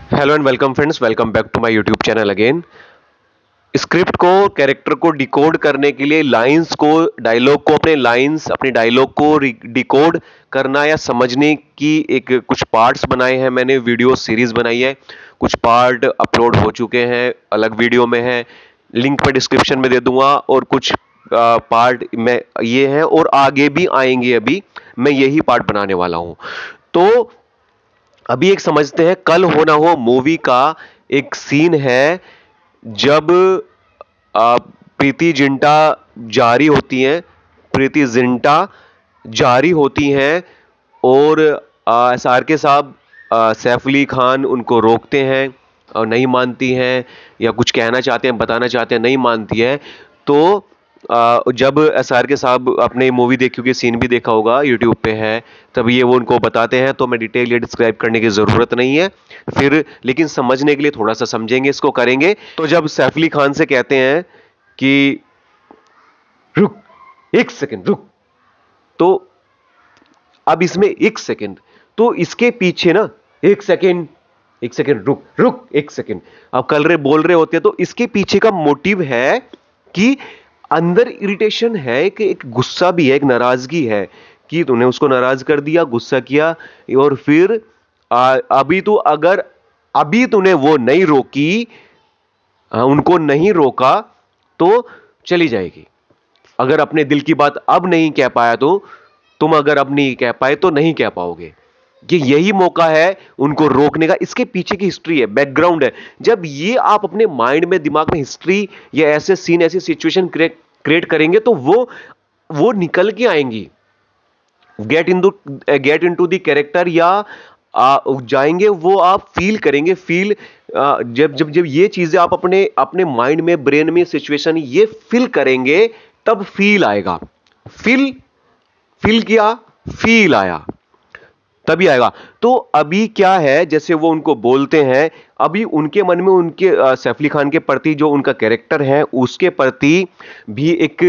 Hello and welcome friends, welcome back to my YouTube channel again. Script को, character को decode करने के लिए लाइंस को, डायलॉग को, अपने डायलॉग को डिकोड करना या समझने की एक कुछ पार्ट्स बनाए हैं मैंने, वीडियो सीरीज बनाई है। कुछ पार्ट अपलोड हो चुके हैं, अलग वीडियो में है, लिंक मैं डिस्क्रिप्शन में दे दूंगा। और कुछ पार्ट में ये हैं और आगे भी आएंगे। अभी मैं यही पार्ट बनाने वाला हूं। तो अभी एक समझते हैं, कल हो ना हो मूवी का एक सीन है जब प्रीति जिंटा जारी होती हैं, प्रीति जिंटा जारी होती हैं और एसआर के साहब, सैफ अली खान उनको रोकते हैं और नहीं मानती हैं, या कुछ कहना चाहते हैं, बताना चाहते हैं, नहीं मानती है। तो जब एसआर के साहब, आपने मूवी देखी होगी, सीन भी देखा होगा, यूट्यूब पे है, तब ये वो उनको बताते हैं। तो मैं डिटेल ये डिस्क्राइब करने की जरूरत नहीं है फिर, लेकिन समझने के लिए थोड़ा सा समझेंगे, इसको करेंगे। तो जब सैफ अली खान से कहते हैं कि रुक, एक सेकंड रुक, तो अब इसमें एक सेकंड, तो इसके पीछे ना, एक सेकंड, एक सेकंड रुक, रुक एक सेकंड, अब कल रे बोल रहे होते हैं, तो इसके पीछे का मोटिव है कि अंदर इरिटेशन है, कि एक गुस्सा भी है, एक नाराजगी है कि तूने उसको नाराज कर दिया, गुस्सा किया। और फिर अभी तो अगर अभी तूने वो नहीं रोकी, उनको नहीं रोका, तो चली जाएगी। अगर अपने दिल की बात अब नहीं कह पाया तो तुम, अगर अब नहीं कह पाए तो नहीं कह पाओगे। कि यही मौका है उनको रोकने का। इसके पीछे की हिस्ट्री है, बैकग्राउंड है। जब ये आप अपने माइंड में, दिमाग में हिस्ट्री या ऐसे सीन, ऐसी सिचुएशन क्रिएट करेंगे, तो वो निकल के आएंगी। Get into the character, या जाएंगे वो, आप फील करेंगे। फील, जब जब जब ये चीजें आप अपने अपने माइंड में, ब्रेन में, सिचुएशन ये फील करेंगे, तब फील आएगा। फील, फील किया, फील आया, तभी आएगा। तो अभी क्या है, जैसे वो उनको बोलते हैं, अभी उनके मन में, उनके सैफ अली खान के प्रति जो उनका कैरेक्टर है, उसके प्रति भी एक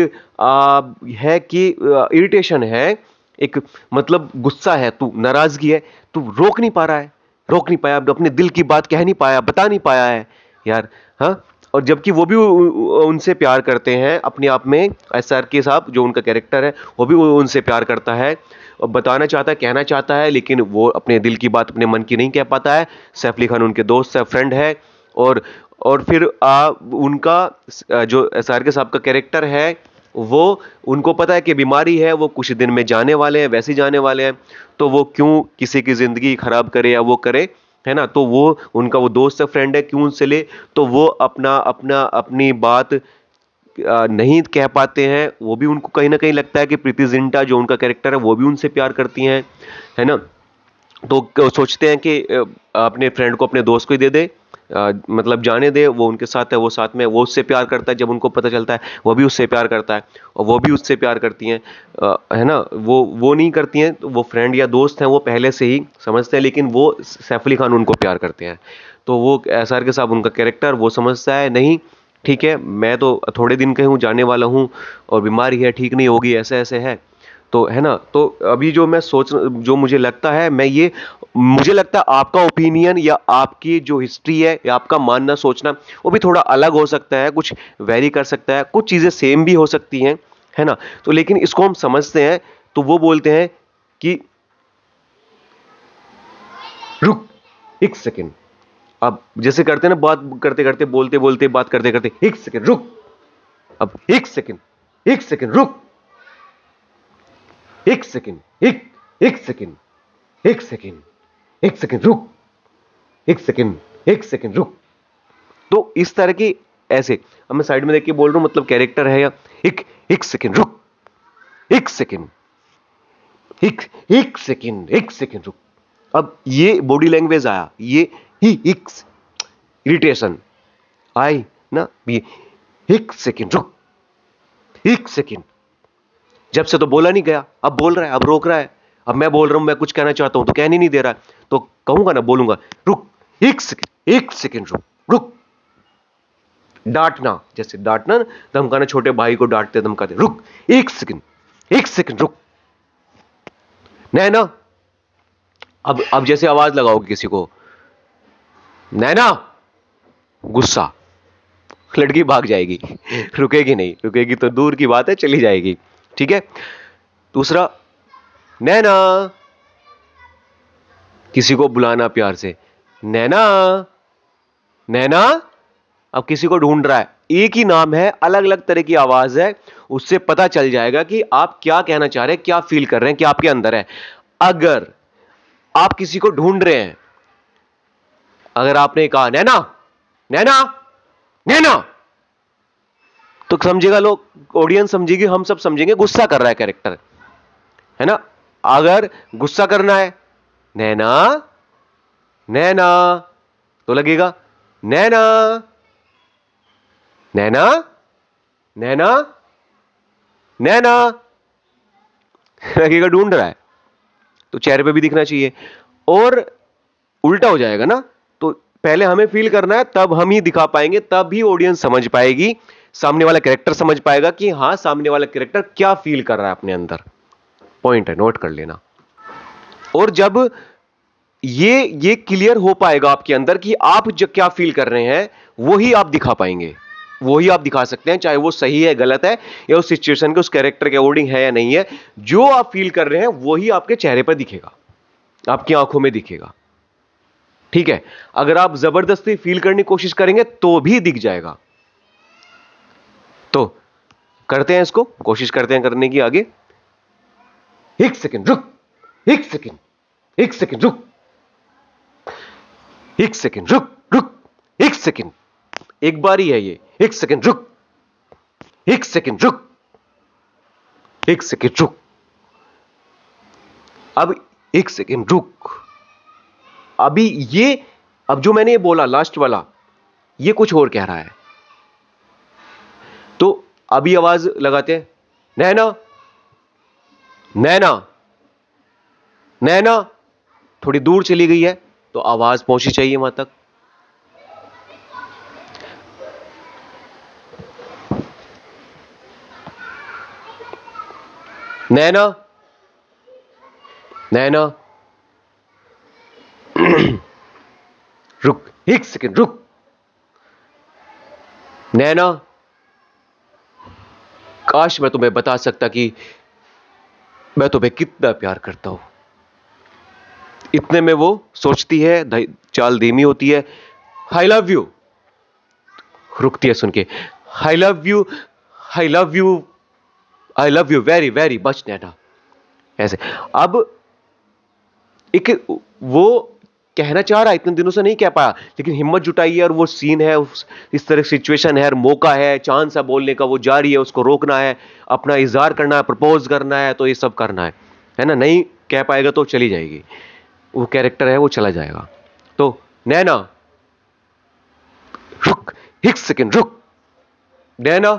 है कि इरिटेशन है, एक मतलब गुस्सा है, तू नाराजगी है, तू रोक नहीं पा रहा है, रोक नहीं पाया, अपने दिल की बात कह नहीं पाया, बता नहीं पाया है यार। हाँ, और जबकि वो भी उनसे प्यार करते हैं अपने आप में। एसआर के साहब जो उनका कैरेक्टर है, वो भी उनसे प्यार करता है और बताना चाहता है, कहना चाहता है, लेकिन वो अपने दिल की बात, अपने मन की नहीं कह पाता है। सैफ अली खान उनके दोस्त है, फ्रेंड है। और और फिर उनका जो एसआर के साहब का कैरेक्टर है, वो, उनको पता है कि बीमारी है, वो कुछ दिन में जाने वाले हैं, वैसे ही जाने वाले हैं, तो वो क्यों किसी की जिंदगी खराब करे या वो करे, है ना। तो वो, उनका वो दोस्त है, फ्रेंड है, क्यों उनसे ले। तो वो अपना अपना अपनी बात नहीं कह पाते हैं। वो भी, उनको कहीं ना कहीं लगता है कि प्रीति जिंटा जो उनका कैरेक्टर है, वो भी उनसे प्यार करती हैं, है ना। तो सोचते हैं कि अपने फ्रेंड को, अपने दोस्त को ही दे दे, मतलब जाने दे, वो उनके साथ है, वो साथ में, वो उससे प्यार करता है। जब उनको पता चलता है, वो भी उससे प्यार करता है और वो भी उससे प्यार करती हैं, है ना। वो नहीं करती हैं, तो वो फ्रेंड या दोस्त हैं, वो पहले से ही समझते हैं, लेकिन वो सैफ अली खान उनको प्यार करते हैं। तो वो एसआर के साहब, उनका कैरेक्टर, वो समझता है नहीं, ठीक है, मैं तो थोड़े दिन का हूँ, जाने वाला हूँ, और बीमारी है, ठीक नहीं होगी, ऐसे ऐसे है, तो है ना। तो अभी जो मैं सोच, जो मुझे लगता है, मैं ये, मुझे लगता है आपका ओपिनियन या आपकी जो हिस्ट्री है या आपका मानना, सोचना, वो भी थोड़ा अलग हो सकता है, कुछ वेरी कर सकता है, कुछ चीजें सेम भी हो सकती हैं, है ना। तो लेकिन इसको हम समझते हैं, तो वो बोलते हैं कि रुक, एक सेकेंड। अब जैसे करते हैं ना, बात करते करते, बोलते बोलते, बात करते करते, एक सेकेंड रुक, अब एक सेकेंड, एक सेकेंड रुक, एक सेकेंड, एक सेकेंड, एक सेकेंड, एक सेकेंड रुक, एक सेकेंड, एक सेकेंड रुक। तो इस तरह की, ऐसे, अब मैं साइड में देख के बोल रहा हूं, मतलब कैरेक्टर है, या एक एक सेकेंड रुक, एक सेकेंड, एक सेकेंड, एक सेकेंड रुक। अब ये बॉडी लैंग्वेज आया, ये ही एक इरिटेशन आई ना, ये एक सेकेंड रुक, एक सेकेंड। जब से तो बोला नहीं गया, अब बोल रहा है, अब रोक रहा है। अब मैं बोल रहा हूं, मैं कुछ कहना चाहता हूं, तो कहने नहीं दे रहा है, तो कहूंगा ना, बोलूंगा, रुक, एक सेकेंड, एक सेकेंड रुक, रुक। डांटना, जैसे डांटना, धमकाना, छोटे भाई को डांटते धमकाते, रुक, एक सेकेंड, एक सेकेंड रुक। नैना, अब जैसे आवाज लगाओगे किसी को, नैना, गुस्सा, लड़की भाग जाएगी, रुकेगी नहीं, रुकेगी तो दूर की बात है, चली जाएगी। ठीक है। दूसरा, नैना, किसी को बुलाना प्यार से, नैना, नैना। अब किसी को ढूंढ रहा है, एक ही नाम है, अलग अलग तरह की आवाज है, उससे पता चल जाएगा कि आप क्या कहना चाह रहे हैं, क्या फील कर रहे हैं, क्या आपके अंदर है। अगर आप किसी को ढूंढ रहे हैं, अगर आपने कहा नैना, नैना, नैना, तो समझेगा लोग, ऑडियंस समझेगी, हम सब समझेंगे गुस्सा कर रहा है कैरेक्टर, है ना। अगर गुस्सा करना है, नैना, नैना, तो लगेगा नैना, नैना, नैना, नैना, लगेगा ढूंढ रहा है, तो चेहरे पे भी दिखना चाहिए। और उल्टा हो जाएगा ना, तो पहले हमें फील करना है, तब हम ही दिखा पाएंगे, तब ही ऑडियंस समझ पाएगी, सामने वाला कैरेक्टर समझ पाएगा कि हां, सामने वाला कैरेक्टर क्या फील कर रहा है अपने अंदर। पॉइंट है, नोट कर लेना। और जब ये क्लियर हो पाएगा आपके अंदर कि आप जो क्या फील कर रहे हैं, वही आप दिखा पाएंगे, वही आप दिखा सकते हैं, चाहे वो सही है, गलत है, या उस सिचुएशन के, उस कैरेक्टर के अकॉर्डिंग है या नहीं है। जो आप फील कर रहे हैं वही आपके चेहरे पर दिखेगा, आपकी आंखों में दिखेगा। ठीक है। अगर आप जबरदस्ती फील करने की कोशिश करेंगे तो भी दिख जाएगा। तो करते हैं इसको, कोशिश करते हैं करने की आगे। एक सेकंड रुक, एक सेकंड, एक सेकंड रुक, एक सेकंड रुक, रुक, एक सेकंड, एक बार ही है ये। एक सेकंड रुक, एक सेकंड रुक, एक सेकंड रुक। अब एक सेकंड रुक। अभी ये, अब जो मैंने ये बोला लास्ट वाला, ये कुछ और कह रहा है। तो अभी आवाज लगाते हैं, नैना, नैना, नैना, थोड़ी दूर चली गई है, तो आवाज पहुंची चाहिए वहां तक। नैना, नैना, रुक, एक सेकंड रुक, नैना, काश मैं तुम्हें बता सकता कि मैं तुम्हें कितना प्यार करता हूं। इतने में वो सोचती है, चाल धीमी होती है, आई लव यू, रुकती है सुन के, I love you, I love you, I love you very very much Naina, ऐसे। अब एक वो कहना चाह रहा है, इतने दिनों से नहीं कह पाया, लेकिन हिम्मत जुटाई है, और वो सीन है, इस तरह सिचुएशन है, और मौका है, चांस है बोलने का, वो जारी है, उसको रोकना है, अपना इजहार करना है, प्रपोज करना है, तो ये सब करना है ना। नहीं कह पाएगा तो चली जाएगी, वो कैरेक्टर है, वो चला जाएगा। तो नैना, रुक, एक सेकंड रुक, नैना,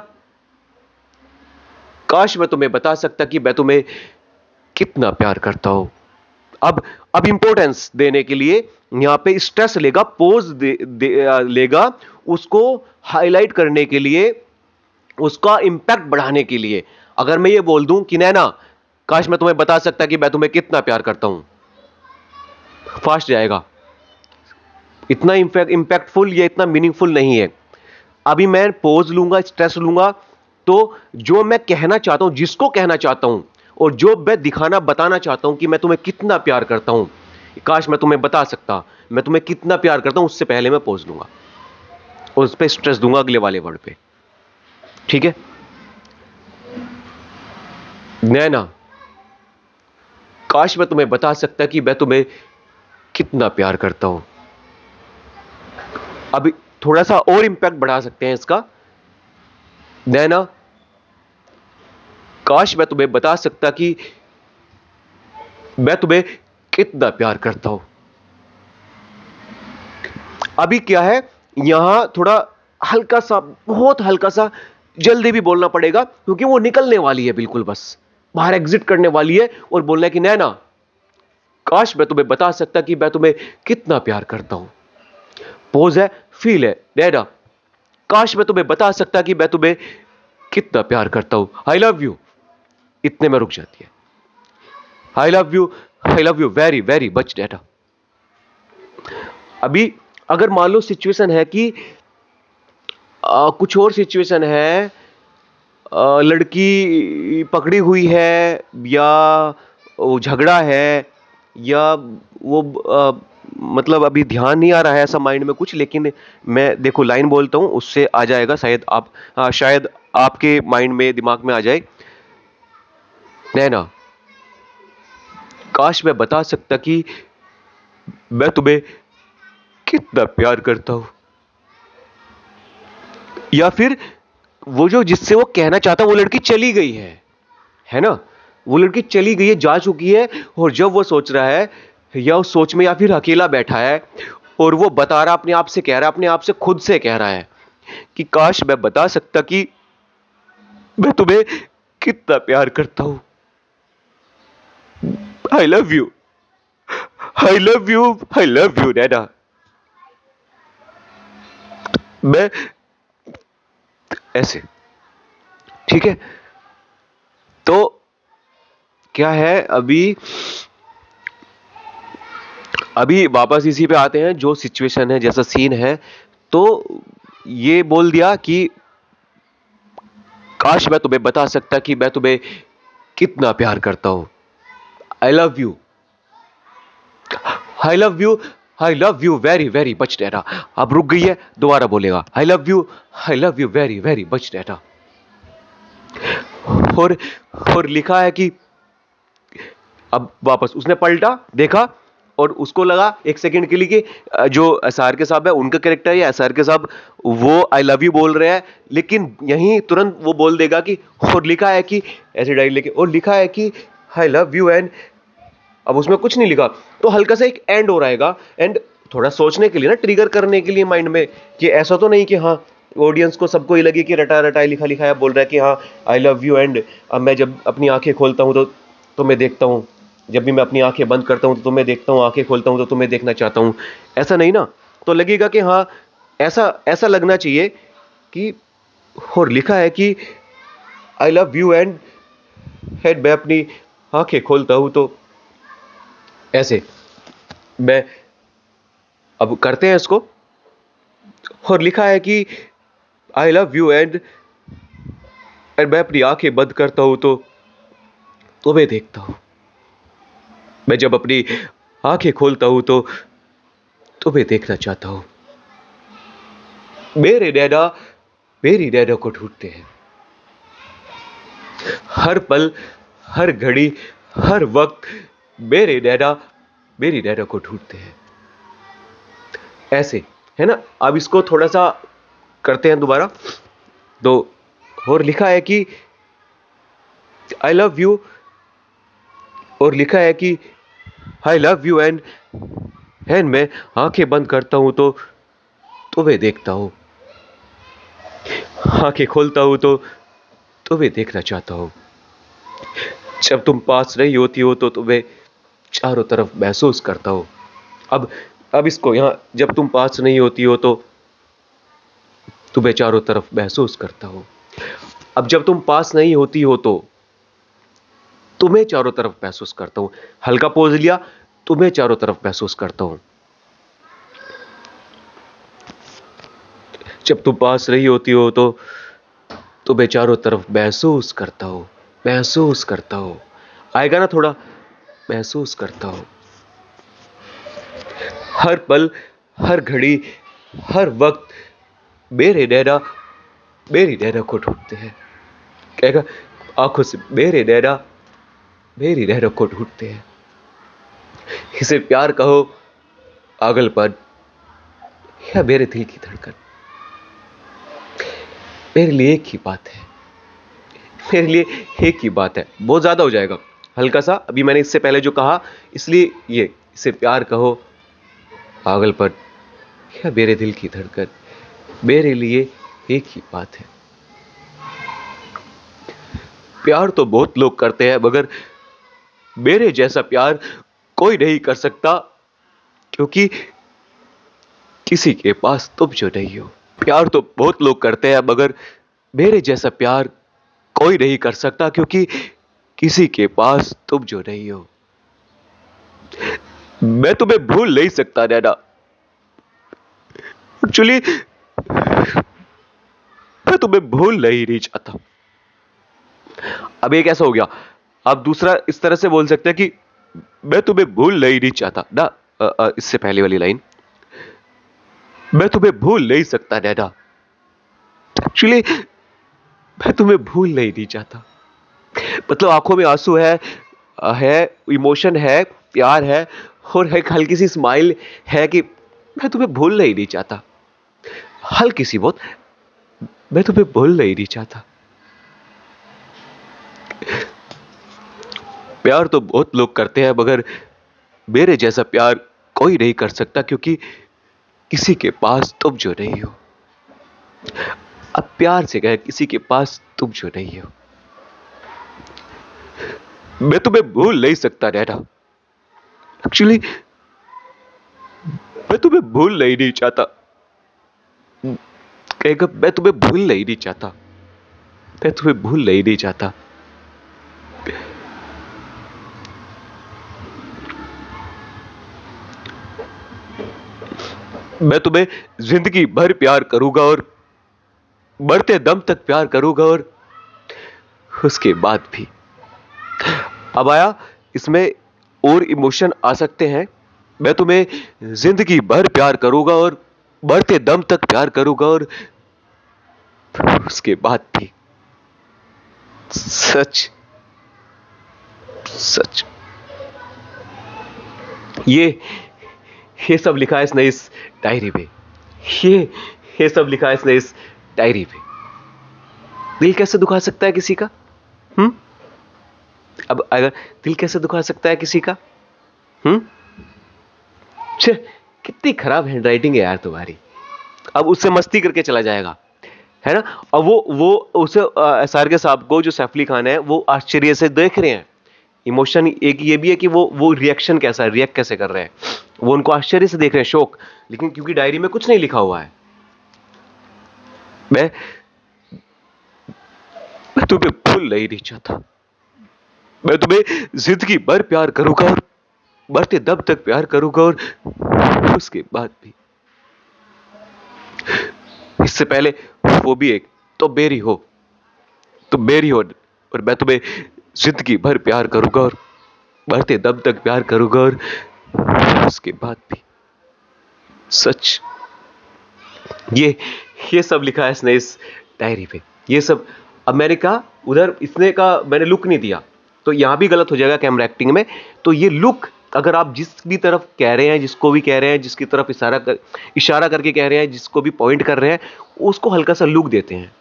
काश मैं तुम्हें बता सकता कि मैं तुम्हें कितना प्यार करता हूं। अब इंपॉर्टेंस देने के लिए यहां पे स्ट्रेस लेगा, लेगा, उसको हाईलाइट करने के लिए, उसका इंपैक्ट बढ़ाने के लिए। अगर मैं ये बोल दूं कि नैना, काश मैं तुम्हें बता सकता कि मैं तुम्हें कितना प्यार करता हूं, फास्ट जाएगा, इतना इंपैक्टफुल या इतना मीनिंगफुल नहीं है। अभी मैं पोज लूंगा, स्ट्रेस लूंगा, तो जो मैं कहना चाहता हूं, जिसको कहना चाहता हूं, और जो मैं दिखाना, बताना चाहता हूं कि मैं तुम्हें कितना प्यार करता हूं, काश मैं तुम्हें बता सकता मैं तुम्हें कितना प्यार करता हूं, उससे पहले मैं पोज लूंगा, उस पर स्ट्रेस दूंगा अगले वाले वर्ड पे। ठीक है। नैना, काश मैं तुम्हें बता सकता कि मैं तुम्हें कितना प्यार करता हूं। अभी थोड़ा सा और इंपैक्ट बढ़ा सकते हैं इसका। नैना, काश मैं तुम्हें बता सकता कि मैं तुम्हें कितना प्यार करता हूं। अभी क्या है, यहां थोड़ा हल्का सा, बहुत हल्का सा जल्दी भी बोलना पड़ेगा, क्योंकि वो निकलने वाली है, बिल्कुल बस बाहर एग्जिट करने वाली है, और बोलना है कि नैना, काश मैं तुम्हें बता सकता कि मैं तुम्हें कितना प्यार करता हूं। पोज है, फील है, नैना, काश मैं तुम्हें बता सकता कि मैं तुम्हें कितना प्यार करता हूं, आई लव यू, इतने में रुक जाती है, I love you, I love you very very much Naina. अभी अगर मान लो सिचुएशन है कि कुछ और सिचुएशन है, लड़की पकड़ी हुई है, या वो झगड़ा है, या वो मतलब अभी ध्यान नहीं आ रहा है ऐसा माइंड में कुछ, लेकिन मैं देखो लाइन बोलता हूं उससे आ जाएगा शायद आप, शायद आपके माइंड में दिमाग में आ जाए। नैना, काश मैं बता सकता कि मैं तुम्हें कितना प्यार करता हूं। या फिर वो जो जिससे वो कहना चाहता वो लड़की चली गई है ना, वो लड़की चली गई है, जा चुकी है, और जब वो सोच रहा है, या उस सोच में या फिर अकेला बैठा है, और वो बता रहा अपने आप से कह रहा है, अपने आप से खुद से कह रहा है कि काश मैं बता सकता कि मैं तुम्हें कितना प्यार करता हूं। I love you, I love you, I love you Naina. मैं ऐसे, ठीक है। तो क्या है, अभी अभी वापस इसी पे आते हैं, जो सिचुएशन है जैसा सीन है। तो ये बोल दिया कि काश मैं तुम्हें बता सकता कि मैं तुम्हें कितना प्यार करता हूं। I love you, I love you, I love you very very much Naina. अब रुक गई है, दोबारा बोलेगा I love you very very much Naina. और और लिखा है कि अब वापस उसने पलटा देखा, और उसको लगा एक सेकंड के लिए कि जो एसआर के साहब है उनका कैरेक्टर या एसआर के साहब वो आई लव यू बोल रहे हैं, लेकिन यहीं तुरंत वो बोल देगा कि, और लिखा है कि ऐसे डायरी लेके, और लिखा है कि आई लव यू एंड, अब उसमें कुछ नहीं लिखा, तो हल्का सा एक एंड हो रहेगा, एंड थोड़ा सोचने के लिए ना, ट्रिगर करने के लिए माइंड में, कि ऐसा तो नहीं कि हाँ ऑडियंस को सबको ही लगे कि रटा रटाई लिखा लिखा है बोल रहा है कि हाँ आई लव यू एंड, अब मैं जब अपनी आंखें खोलता हूं तो मैं देखता हूं, जब भी मैं अपनी आंखें बंद करता हूं तो तुम्हें देखता हूं, आंखें खोलता हूं तो तुम्हें देखना चाहता हूं। ऐसा नहीं ना, तो लगेगा कि हाँ ऐसा ऐसा लगना चाहिए कि, और लिखा है कि आई लव यू एंड हेड, मैं अपनी आंखें खोलता हूं तो ऐसे, मैं अब करते हैं इसको, और लिखा है कि आई लव यू एंड मैं अपनी आंखें बंद करता हूं तो तुम्हें देखता हूं, मैं जब अपनी आंखें खोलता हूं तो तुम्हें देखना चाहता हूं। मेरे नैना मेरी नैना को ढूंढते हैं, हर पल, हर घड़ी, हर वक्त मेरे नैना मेरी नैना को ढूंढते हैं। ऐसे, है ना। अब इसको थोड़ा सा करते हैं दोबारा। तो और लिखा है कि आई लव यू, और लिखा है कि आई लव यू एंड मैं आंखें बंद करता हूं तो तुम्हें देखता हूं, आंखें खोलता हूं तो तुम्हें देखना चाहता हूं, जब तुम पास नहीं होती हो तो तुम्हें चारों तरफ महसूस करता हूं। अब अब इसको यहां, जब तुम पास नहीं होती हो तो तुम्हें चारों तरफ महसूस करता हूं। अब जब तुम पास नहीं होती हो तो तुम्हें चारों तरफ महसूस करता हूं, हल्का पोज लिया, तुम्हें चारों तरफ महसूस करता हूं। जब तुम पास नहीं होती हो तो तुम्हें चारों तरफ महसूस करता हूं, महसूस करता हूं, आएगा ना थोड़ा, महसूस करता हूं, हर पल, हर घड़ी, हर वक्त मेरे नैना मेरी नैना को ढूंढते हैं। कहेगा आंखों से, मेरे नैना मेरी नैना को ढूंढते हैं। इसे प्यार कहो, पागलपन, या मेरे दिल की धड़कन, मेरे लिए एक ही बात है, मेरे लिए एक ही बात है। बहुत ज्यादा हो जाएगा, हल्का सा, अभी मैंने इससे पहले जो कहा, इसलिए ये, इसे प्यार कहो, पागलपन, या मेरे दिल की धड़कन, मेरे लिए एक ही बात है। प्यार तो बहुत लोग करते हैं, मगर मेरे जैसा प्यार कोई नहीं कर सकता, क्योंकि किसी के पास तुम जो नहीं हो। प्यार तो बहुत लोग करते हैं, मगर मेरे जैसा प्यार कोई नहीं कर सकता, क्योंकि किसी के पास तुम जो नहीं हो। मैं तुम्हें भूल नहीं सकता नैना, एक्चुअली मैं तुम्हें भूल नहीं चाहता। अब एक ऐसा हो गया, आप दूसरा इस तरह से बोल सकते हैं कि मैं तुम्हें भूल नहीं चाहता ना। इससे पहले वाली लाइन, मैं तुम्हें भूल नहीं सकता डैडा। एक्चुअली मैं तुम्हें भूल नहीं चाहता, मतलब आंखों में आंसू है, इमोशन है, प्यार है, और एक हल्की सी स्माइल है कि मैं तुम्हें भूल नहीं चाहता, हल्की सी बहुत, मैं तुम्हें भूल नहीं चाहता। प्यार तो बहुत लोग करते हैं, मगर मेरे जैसा प्यार कोई नहीं कर सकता, क्योंकि किसी के पास तुम जो नहीं हो। अब प्यार से कहे, किसी के पास तुम जो नहीं हो। मैं तुम्हें भूल नहीं सकता डैडा। एक्चुअली मैं तुम्हें भूल नहीं चाहता। कहेगा मैं तुम्हें भूल नहीं चाहता, मैं तुम्हें भूल नहीं चाहता। मैं तुम्हें जिंदगी भर प्यार करूंगा, और मरते दम तक प्यार करूंगा, और उसके बाद भी। अब आया इसमें और इमोशन आ सकते हैं। मैं तुम्हें जिंदगी भर प्यार करूंगा, और मरते दम तक प्यार करूंगा, और उसके बाद भी। सच सच, ये सब लिखा है इसने इस डायरी में। ये सब लिखा है इसने इस डायरी में। दिल कैसे दुखा सकता है किसी का? अब अगर दिल कैसे दुखा सकता है किसी का? छे, कितनी खराब हैंडराइटिंग है यार तुम्हारी। अब उससे मस्ती करके चला जाएगा, है ना। और वो उसे एसआर के साहब को, जो सैफ अली खान है, वो आश्चर्य से देख रहे हैं। इमोशन एक ये भी है कि वो रिएक्शन कैसा है, रिएक्ट कैसे कर रहे हैं, वो उनको आश्चर्य से देख रहे हैं, शौक। लेकिन क्योंकि डायरी में कुछ नहीं लिखा हुआ है। मैं तुम्हें भूल नहीं चाहता, मैं तुम्हें जिंदगी भर प्यार करूंगा, और मरते दम तक प्यार करूंगा, और उसके बाद भी। इससे पहले वो भी एक, तो मेरी हो, तुम मेरी हो, और मैं तुम्हें जिंदगी भर प्यार करूंगा, और मरते दम तक प्यार करूंगा, और उसके बाद भी। सच, ये सब लिखा है इसने इस डायरी पे, ये सब। अब मैंने कहा उधर इसने कहा मैंने लुक नहीं दिया, तो यहां भी गलत हो जाएगा कैमरा एक्टिंग में। तो ये लुक, अगर आप जिस भी तरफ कह रहे हैं, जिसको भी कह रहे हैं, जिसकी तरफ इशारा करके कह रहे हैं, जिसको भी पॉइंट कर रहे हैं, उसको हल्का सा लुक देते हैं।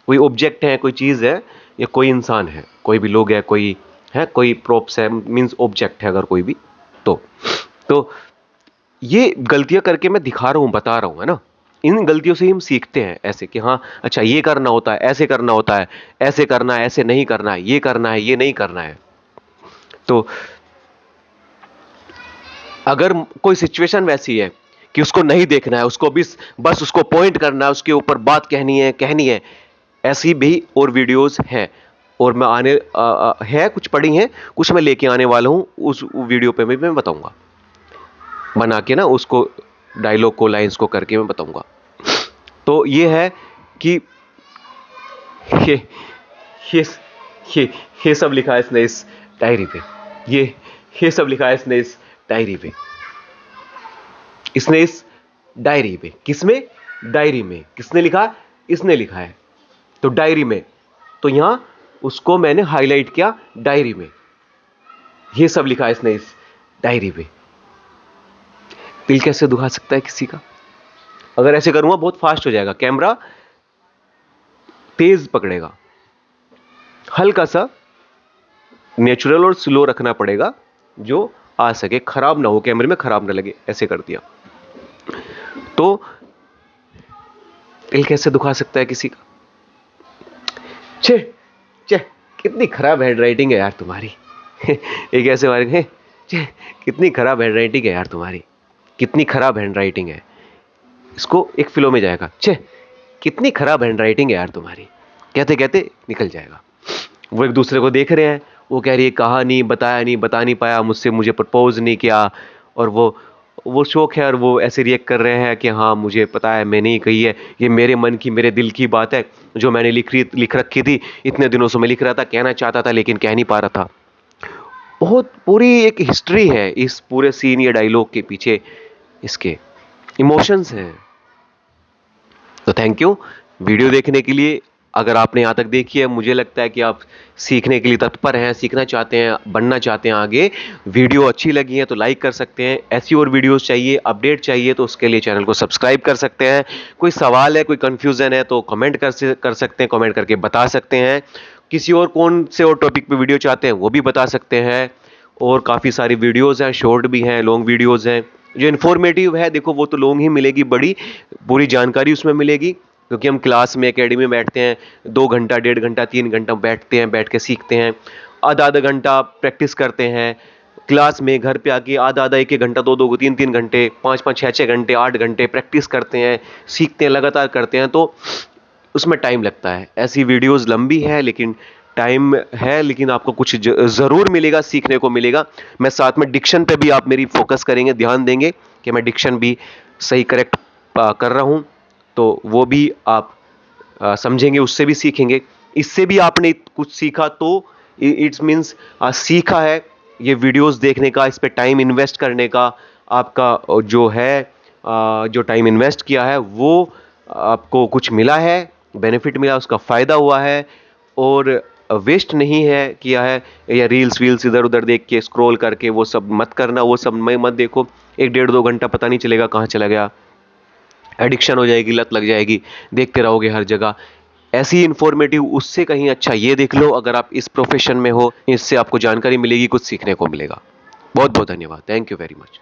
कोई ऑब्जेक्ट है, कोई चीज है, या कोई इंसान है, कोई भी लोग है, कोई है, कोई प्रोप्स है, मींस ऑब्जेक्ट है अगर कोई भी, तो ये गलतियां करके मैं दिखा रहा हूं, बता रहा हूं, है ना। इन गलतियों से ही हम सीखते हैं, ऐसे कि हाँ अच्छा ये करना होता है, ऐसे करना होता है, ऐसे करना है, ऐसे नहीं करना है, ये करना है, ये नहीं करना है। तो अगर कोई सिचुएशन वैसी है कि उसको नहीं देखना है, उसको बस उसको पॉइंट करना है, उसके ऊपर बात कहनी है, ऐसी भी और वीडियोस हैं। और मैं है कुछ पड़ी हैं, कुछ मैं लेके आने वाला हूं, उस वीडियो पे भी मैं बताऊंगा, बना के ना उसको, डायलॉग को, लाइंस को करके मैं बताऊंगा। तो ये है कि ये ये ये ये सब लिखा है इसने इस डायरी पे। ये सब लिखा है इसने इस डायरी पे, इसने इस डायरी पे। किसमें? डायरी में। किसने लिखा? इसने लिखा है, तो डायरी में। तो यहां उसको मैंने हाईलाइट किया, डायरी में। ये सब लिखा है इसने इस डायरी पे। दिल कैसे दुखा सकता है किसी का? अगर ऐसे करूंगा बहुत फास्ट हो जाएगा, कैमरा तेज पकड़ेगा, हल्का सा नेचुरल और स्लो रखना पड़ेगा, जो आ सके, खराब ना हो, कैमरे में खराब ना लगे। ऐसे कर दिया तो दिल कैसे दुखा सकता है किसी का? छे छे, कितनी खराब हैंडराइटिंग है यार तुम्हारी। एक ऐसे वाले हैं, छे कितनी खराब हैंडराइटिंग है यार तुम्हारी, कितनी खराब हैंडराइटिंग है। इसको एक फ्लो में जाएगा, छे कितनी खराब हैंडराइटिंग है यार तुम्हारी, कहते कहते निकल जाएगा। वो एक दूसरे को देख रहे हैं, वो कह रही है कहा नहीं, बताया नहीं, बता नहीं पाया मुझसे, मुझे प्रपोज नहीं किया, और वो वो शौक है और वो ऐसे रिएक्ट कर रहे हैं कि हाँ मुझे पता है मैंने ही कही है, ये मेरे मन की मेरे दिल की बात है जो मैंने लिख रखी थी, इतने दिनों से मैं लिख रहा था, कहना चाहता था लेकिन कह नहीं पा रहा था। बहुत पूरी एक हिस्ट्री है इस पूरे सीन या डायलॉग के पीछे, इसके इमोशंस हैं। तो थैंक यू वीडियो देखने के लिए। अगर आपने यहाँ तक देखी है, मुझे लगता है कि आप सीखने के लिए तत्पर हैं, सीखना चाहते हैं, बनना चाहते हैं आगे। वीडियो अच्छी लगी है तो लाइक कर सकते हैं। ऐसी और वीडियोस चाहिए, अपडेट चाहिए तो उसके लिए चैनल को सब्सक्राइब कर सकते हैं। कोई सवाल है, कोई कंफ्यूजन है तो कमेंट कर सकते हैं, कमेंट करके बता सकते हैं। किसी और कौन से और टॉपिक पे वीडियो चाहते हैं वो भी बता सकते हैं। और काफ़ी सारी वीडियोस हैं, शॉर्ट भी हैं, लॉन्ग वीडियोस हैं। जो इन्फॉर्मेटिव है देखो वो तो लॉन्ग ही मिलेगी, बड़ी पूरी जानकारी उसमें मिलेगी, क्योंकि हम क्लास में अकेडमी में बैठते हैं 2 घंटा 1.5 घंटा 3 घंटा बैठते हैं, बैठ के सीखते हैं। आधा आधा घंटा प्रैक्टिस करते हैं क्लास में, घर पे आके आधा आधा 1 1 घंटा 2 2 3 3 घंटे 5 5 6 6 घंटे 8 घंटे प्रैक्टिस करते हैं, सीखते हैं, लगातार करते हैं, तो उसमें टाइम लगता है। ऐसी वीडियोस लंबी है लेकिन टाइम है, लेकिन आपको कुछ ज़रूर मिलेगा, सीखने को मिलेगा। मैं साथ में डिक्शन पे भी आप मेरी फोकस करेंगे, ध्यान देंगे कि मैं डिक्शन भी सही करेक्ट कर रहा हूँ, तो वो भी आप समझेंगे, उससे भी सीखेंगे। इससे भी आपने कुछ सीखा तो इट्स मीन्स सीखा है। ये वीडियोस देखने का, इस पे टाइम इन्वेस्ट करने का, आपका जो है जो टाइम इन्वेस्ट किया है वो आपको कुछ मिला है, बेनिफिट मिला, उसका फ़ायदा हुआ है, और वेस्ट नहीं है किया है। या रील्स वील्स इधर उधर देख के स्क्रॉल करके वो सब मत करना, वो सब में मत देखो। 1 1.5 2 घंटा पता नहीं चलेगा कहाँ चला गया, एडिक्शन हो जाएगी, लत लग जाएगी, देखते रहोगे हर जगह। ऐसी इंफॉर्मेटिव उससे कहीं अच्छा ये देख लो, अगर आप इस प्रोफेशन में हो, इससे आपको जानकारी मिलेगी, कुछ सीखने को मिलेगा। बहुत बहुत धन्यवाद, थैंक यू वेरी मच।